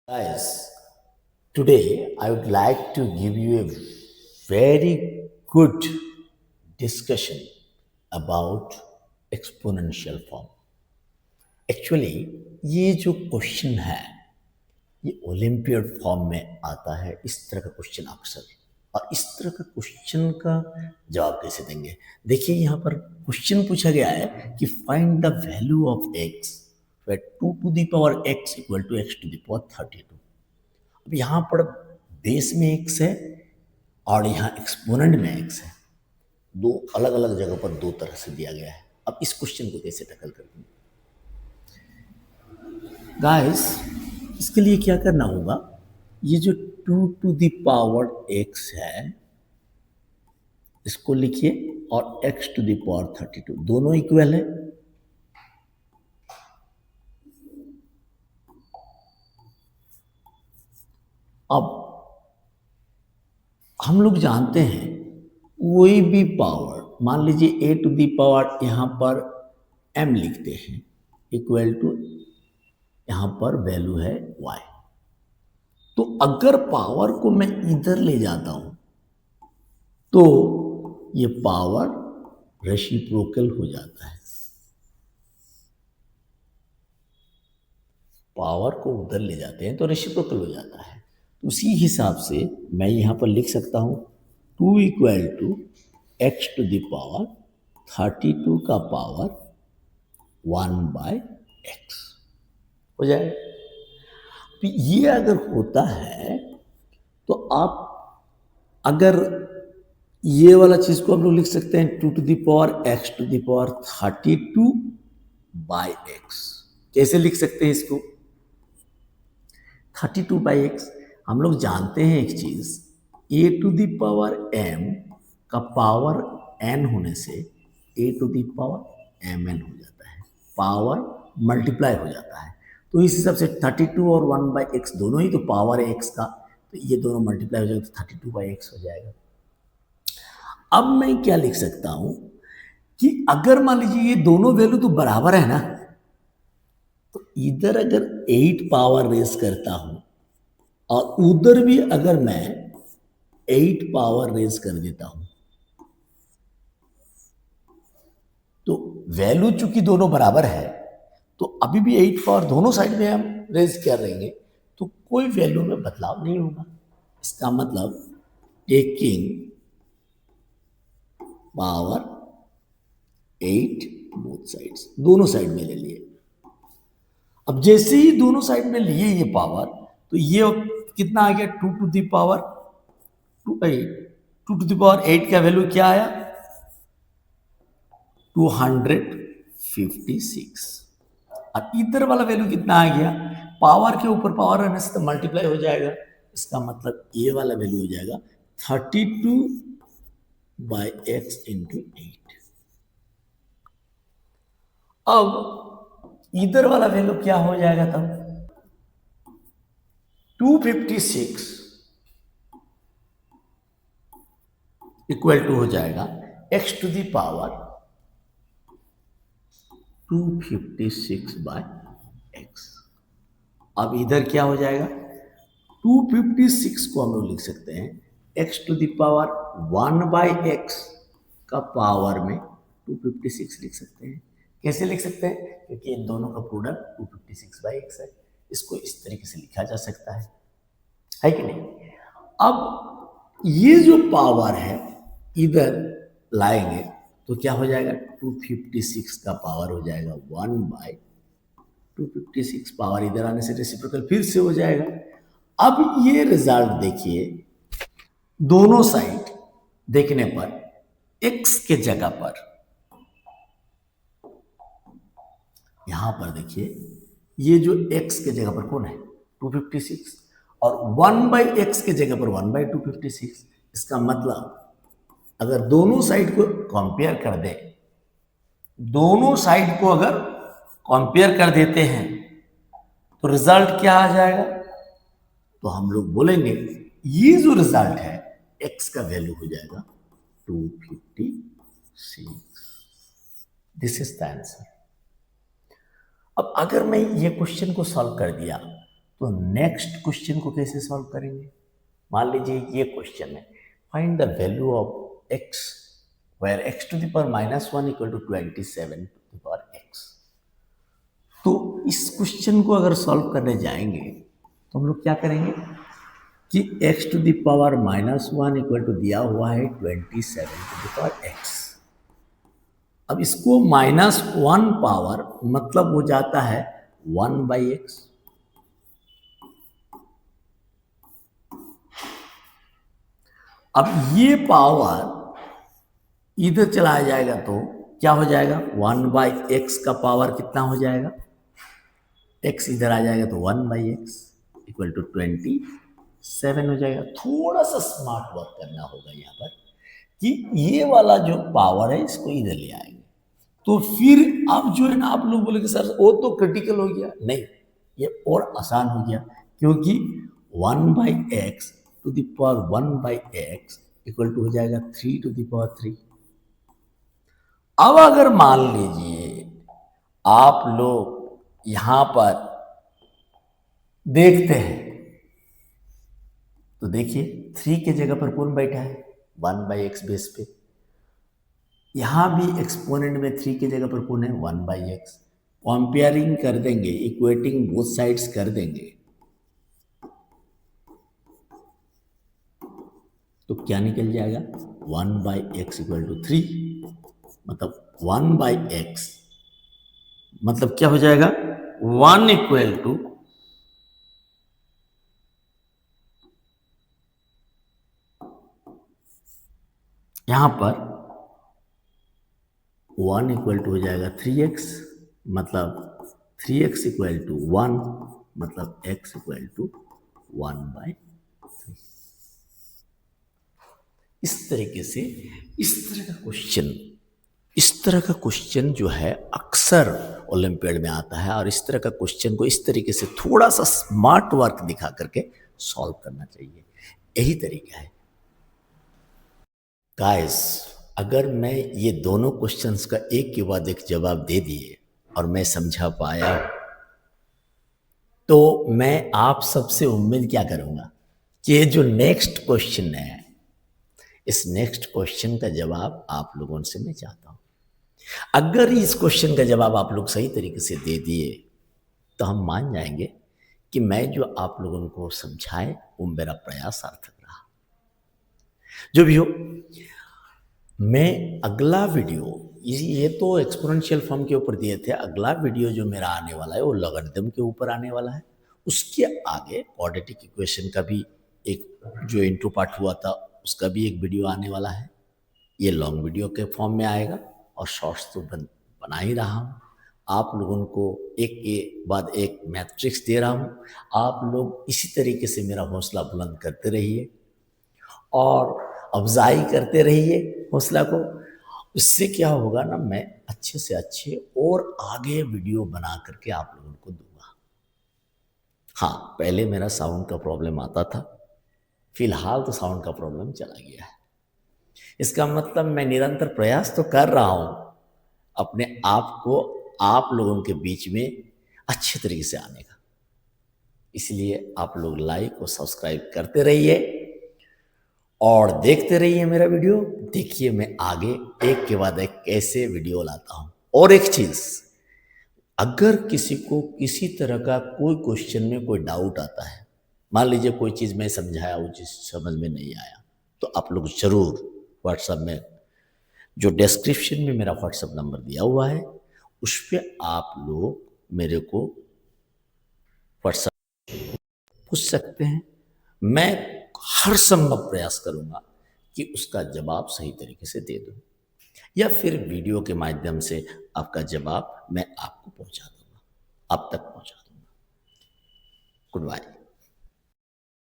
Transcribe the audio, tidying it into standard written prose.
Guys, today I would like to give you a very good discussion about exponential form. Actually ये जो question है ये Olympiad form में आता है। इस तरह का क्वेश्चन अक्सर, और इस तरह का क्वेश्चन का जवाब कैसे देंगे। देखिए यहाँ पर क्वेश्चन पूछा गया है कि find the value of x where 2 to the power x equal to x to the power 32। अब यहाँ पर बेस में एक्स है और यहाँ एक्सपोनेंट में एक्स है। दो अलग अलग जगह पर दो तरह से दिया गया है। अब इस क्वेश्चन को कैसे टैकल करते हैं गाइस, इसके लिए क्या करना होगा, ये जो 2 टू द पावर एक्स है इसको लिखिए और x टू द पावर 32 दोनों इक्वल है। अब हम लोग जानते हैं कोई भी पावर, मान लीजिए a टू द पावर यहाँ पर m लिखते हैं इक्वल टू यहाँ पर वैल्यू है y। तो अगर पावर को मैं इधर ले जाता हूं तो ये पावर रेसिप्रोकल हो जाता है। पावर को उधर ले जाते हैं तो रेसिप्रोकल हो जाता है। तो उसी हिसाब से मैं यहाँ पर लिख सकता हूँ 2 equal to x to the power 32 का पावर 1/x हो जाएगा। तो ये अगर होता है तो आप अगर ये वाला चीज को हम लोग लिख सकते हैं 2 to the power x to the power 32/x। कैसे लिख सकते हैं इसको? 32/x हम लोग जानते हैं एक चीज, a to the power m का पावर n होने से a to the power mn हो जाता है, पावर मल्टीप्लाई हो जाता है। तो इस हिसाब से 32 और 1/x दोनों ही तो पावर है x का, तो ये दोनों मल्टीप्लाई हो जाएगा तो 32/x हो जाएगा। अब मैं क्या लिख सकता हूं कि अगर मान लीजिए ये दोनों वैल्यू तो बराबर है ना, तो इधर अगर 8 पावर रेज करता हूं और उधर भी अगर मैं 8 पावर रेज कर देता हूं तो वैल्यू चूंकि दोनों बराबर है तो अभी भी 8 पावर दोनों साइड में हम रेज कर रहेंगे तो कोई वैल्यू में बदलाव नहीं होगा। इसका मतलब टेकिंग पावर 8 बोथ साइड्स, दोनों साइड में ले लिए। अब जैसे ही दोनों साइड में लिए ये पावर, तो ये कितना आ गया 2 to the power 2 to the power 8 का वैल्यू क्या आया 256। अब इधर वाला वैल्यू कितना आ गया, पावर के ऊपर पावर रहने से तो मल्टीप्लाई हो जाएगा। इसका मतलब ये वाला वैल्यू हो जाएगा 32/x इंटू 8। अब इधर वाला वैल्यू क्या हो जाएगा तब 256 इक्वल टू हो जाएगा x to the power 256/x। अब इधर क्या हो जाएगा 256 को हम लोग लिख सकते हैं x to the power 1/x का पावर में 256 लिख सकते हैं। कैसे लिख सकते हैं? क्योंकि इन दोनों का प्रोडक्ट 256/x है। इसको इस तरीके से लिखा जा सकता है कि नहीं? अब ये जो पावर है इधर लाएंगे तो क्या हो जाएगा 256 का पावर हो जाएगा 1/256। पावर इधर आने से रेसिप्रोकल फिर से हो जाएगा। अब ये रिजल्ट देखिए, दोनों साइड देखने पर x के जगह पर, यहां पर देखिए ये जो x के जगह पर कौन है 256 और 1/x के जगह पर 1/256। इसका मतलब अगर दोनों साइड को कंपेयर कर दे, दोनों साइड को अगर कंपेयर कर देते हैं तो रिजल्ट क्या आ जाएगा, तो हम लोग बोलेंगे ये जो रिजल्ट है x का वैल्यू हो जाएगा 256। This is the answer. अब अगर मैं ये क्वेश्चन को सॉल्व कर दिया तो नेक्स्ट क्वेश्चन को कैसे सॉल्व करेंगे? मान लीजिए ये क्वेश्चन है, find the value of x वेयर x to the power -1 equal to 27 to the power x। तो इस क्वेश्चन को अगर सॉल्व करने जाएंगे तो हम लोग क्या करेंगे कि x to the power -1 equal to दिया हुआ है 27 टू द पावर x। अब इसको -1 पावर मतलब हो जाता है 1/x। अब ये पावर इधर चला जाएगा तो क्या हो जाएगा, 1/x का पावर कितना हो जाएगा, x इधर आ जाएगा तो 1/x इक्वल टू 27 हो जाएगा। थोड़ा सा स्मार्ट वर्क करना होगा यहाँ पर कि ये वाला जो पावर है इसको इधर ले आएंगे, तो फिर अब जो है ना आप लोग बोलेंगे सर वो तो क्रिटिकल हो गया। नहीं, ये और आसान हो गया, क्योंकि 1/x to the power 1/x equal to हो जाएगा 3 टू द पावर 3। अब अगर मान लीजिए आप लोग यहां पर देखते हैं तो देखिए 3 के जगह पर कौन बैठा है, 1/x बेस पे। यहां भी एक्सपोनेंट में 3 के जगह पर कौन है, 1/x। कंपेयरिंग कर देंगे, इक्वेटिंग बोथ साइड्स कर देंगे तो क्या निकल जाएगा, 1/x इक्वल टू 3, मतलब 1/x मतलब क्या हो जाएगा, 1 इक्वल टू यहां पर 1 इक्वल टू हो जाएगा 3x, मतलब 3x इक्वल टू 1, मतलब x इक्वल टू 1/3। इस तरीके से इस तरह का क्वेश्चन जो है अक्सर ओलंपियाड में आता है, और इस तरह का क्वेश्चन को इस तरीके से थोड़ा सा स्मार्ट वर्क दिखा करके सॉल्व करना चाहिए। यही तरीका है गाइस। अगर मैं ये दोनों क्वेश्चंस का एक के बाद एक जवाब दे दिए और मैं समझा पाया तो मैं आप सबसे उम्मीद क्या करूंगा कि ये जो नेक्स्ट क्वेश्चन है, इस नेक्स्ट क्वेश्चन का जवाब आप लोगों से मैं चाहता हूं। अगर इस क्वेश्चन का जवाब आप लोग सही तरीके से दे दिए तो हम मान जाएंगे कि मैं जो आप लोगों को समझाए वो मेरा प्रयास सार्थक रहा। जो भी हो, मैं अगला वीडियो, ये तो एक्सपोनेंशियल फॉर्म के ऊपर दिए थे, अगला वीडियो जो मेरा आने वाला है वो लॉगरिथम के ऊपर आने वाला है। उसके आगे क्वाड्रेटिक इक्वेशन का भी एक जो इंट्रो पार्ट हुआ था उसका भी एक वीडियो आने वाला है। ये लॉन्ग वीडियो के फॉर्म में आएगा और शॉर्ट्स तो बना ही रहा हूँ। आप लोगों को एक के बाद एक मैट्रिक्स दे रहा हूँ। आप लोग इसी तरीके से मेरा हौसला बुलंद करते रहिए और अफजाई करते रहिए हौसला को। उससे क्या होगा ना, मैं अच्छे से अच्छे और आगे वीडियो बना करके आप लोगों को दूंगा। हाँ, पहले मेरा साउंड का प्रॉब्लम आता था, फिलहाल तो साउंड का प्रॉब्लम चला गया है। इसका मतलब मैं निरंतर प्रयास तो कर रहा हूं अपने आप को आप लोगों के बीच में अच्छे तरीके से आने का। इसलिए आप लोग लाइक और सब्सक्राइब करते रहिए और देखते रहिए मेरा वीडियो। देखिए मैं आगे एक के बाद एक कैसे वीडियो लाता हूं। और एक चीज, अगर किसी को किसी तरह का कोई क्वेश्चन में कोई डाउट आता है, मान लीजिए कोई चीज मैं समझाया वो चीज समझ में नहीं आया, तो आप लोग जरूर व्हाट्सएप में जो डिस्क्रिप्शन में मेरा व्हाट्सएप नंबर दिया हुआ है उस पर आप लोग मेरे को व्हाट्सएप पूछ सकते हैं। मैं हर संभव प्रयास करूंगा कि उसका जवाब सही तरीके से दे दूं, या फिर वीडियो के माध्यम से आपका जवाब मैं आपको पहुंचा दूंगा, आप तक पहुंचा दूंगा। Good bye.